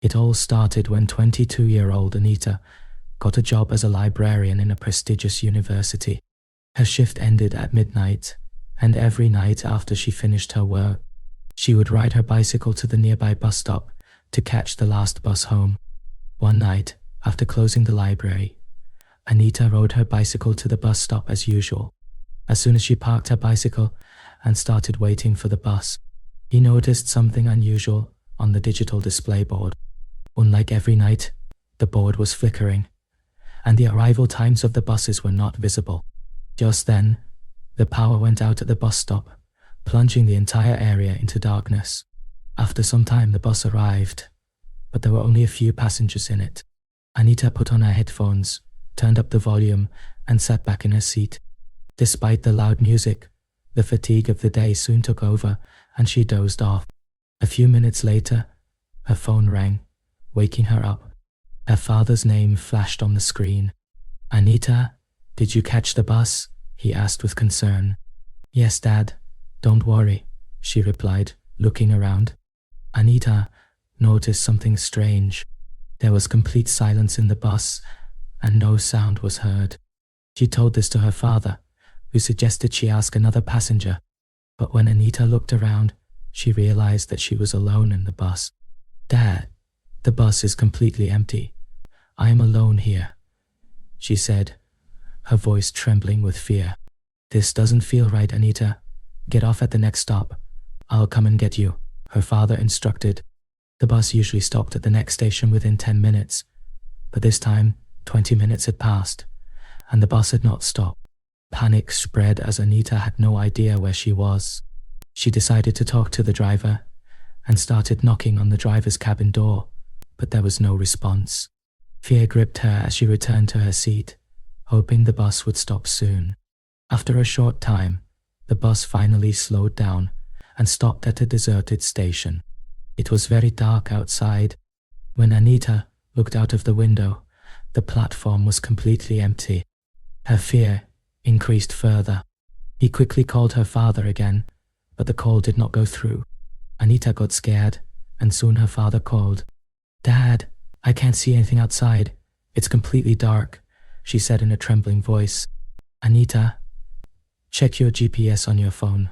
It all started when 22-year-old Anita got a job as a librarian in a prestigious university. Her shift ended at midnight, and every night after she finished her work, she would ride her bicycle to the nearby bus stop to catch the last bus home. One night, after closing the library, Anita rode her bicycle to the bus stop as usual. As soon as she parked her bicycle and started waiting for the bus, he noticed something unusual on the digital display board. Unlike every night, the board was flickering, and the arrival times of the buses were not visible. Just then, the power went out at the bus stop, plunging the entire area into darkness. After some time, the bus arrived, but there were only a few passengers in it. Anita put on her headphones, turned up the volume, and sat back in her seat. Despite the loud music, the fatigue of the day soon took over, and she dozed off. A few minutes later, her phone rang, waking her up. Her father's name flashed on the screen. "Anita, did you catch the bus?" he asked with concern. "Yes, Dad. Don't worry," she replied, looking around. Anita noticed something strange. There was complete silence in the bus, and no sound was heard. She told this to her father, who suggested she ask another passenger. But when Anita looked around, she realized that she was alone in the bus. "Dad, the bus is completely empty. I am alone here," she said, her voice trembling with fear. "This doesn't feel right, Anita. Get off at the next stop. I'll come and get you," her father instructed. The bus usually stopped at the next station within 10 minutes, but this time 20 minutes had passed, and the bus had not stopped. Panic spread as Anita had no idea where she was. She decided to talk to the driver and started knocking on the driver's cabin door, but there was no response. Fear gripped her as she returned to her seat, hoping the bus would stop soon. After a short time, the bus finally slowed down and stopped at a deserted station. It was very dark outside. When Anita looked out of the window, the platform was completely empty. Her fear increased further. He quickly called her father again, but the call did not go through. Anita got scared, and soon her father called. "Dad, I can't see anything outside. It's completely dark," she said in a trembling voice. "Anita, check your GPS on your phone.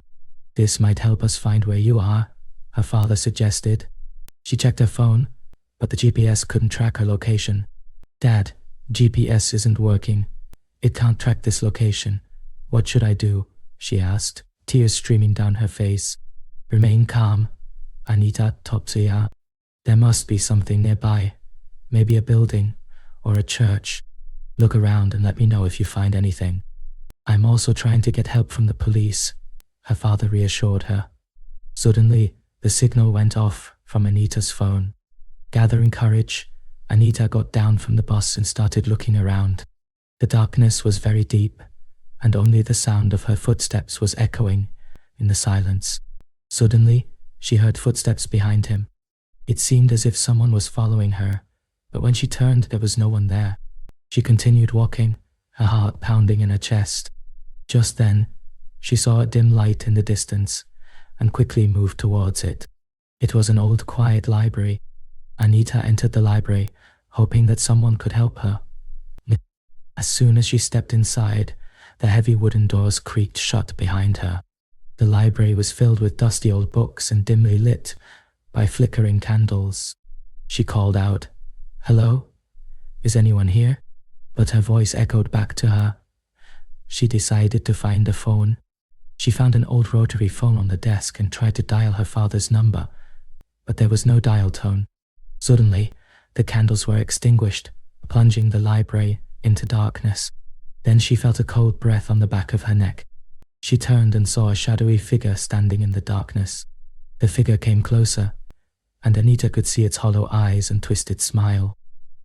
This might help us find where you are," her father suggested. She checked her phone, but the GPS couldn't track her location. "Dad, GPS isn't working. It can't track this location. What should I do?" she asked, tears streaming down her face. "Remain calm," Anita told her. "There must be something nearby, maybe a building or a church. Look around and let me know if you find anything." "I'm also trying to get help from the police," her father reassured her. Suddenly, the signal went off from Anita's phone. Gathering courage, Anita got down from the bus and started looking around. The darkness was very deep, and only the sound of her footsteps was echoing in the silence. Suddenly, she heard footsteps behind him. It seemed as if someone was following her, but when she turned, there was no one there. She continued walking, her heart pounding in her chest. Just then, she saw a dim light in the distance and quickly moved towards it. It was an old, quiet library. Anita entered the library, hoping that someone could help her. As soon as she stepped inside, the heavy wooden doors creaked shut behind her. The library was filled with dusty old books and dimly lit by flickering candles. She called out, "Hello? Is anyone here?" But her voice echoed back to her. She decided to find a phone. She found an old rotary phone on the desk and tried to dial her father's number, but there was no dial tone. Suddenly, the candles were extinguished, plunging the library into darkness. Then she felt a cold breath on the back of her neck. She turned and saw a shadowy figure standing in the darkness. The figure came closer, and Anita could see its hollow eyes and twisted smile.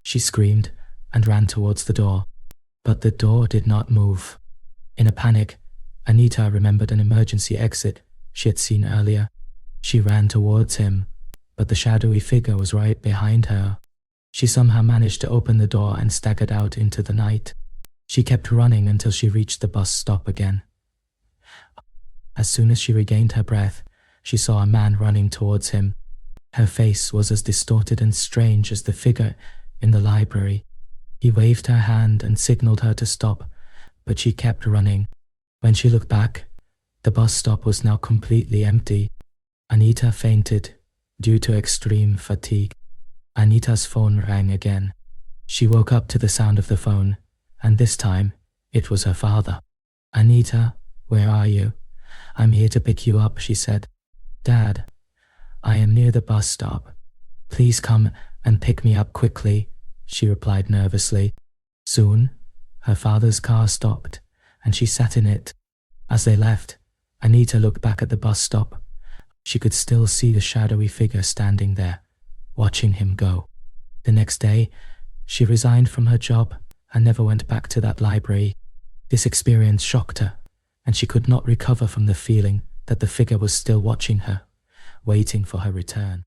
She screamed and ran towards the door, but the door did not move. In a panic, Anita remembered an emergency exit she had seen earlier. She ran towards him, but the shadowy figure was right behind her. She somehow managed to open the door and staggered out into the night. She kept running until she reached the bus stop again. As soon as she regained her breath, she saw a man running towards him. Her face was as distorted and strange as the figure in the library. He waved her hand and signaled her to stop, but she kept running. When she looked back, the bus stop was now completely empty. Anita fainted due to extreme fatigue. Anita's phone rang again. She woke up to the sound of the phone, and this time it was her father. "Anita, where are you?" "I'm here to pick you up," she said. "Dad, I am near the bus stop. Please come and pick me up quickly," she replied nervously. Soon, her father's car stopped, and she sat in it. As they left, Anita looked back at the bus stop. She could still see the shadowy figure standing there, watching him go. The next day, she resigned from her job and never went back to that library. This experience shocked her, and she could not recover from the feeling that the figure was still watching her, waiting for her return.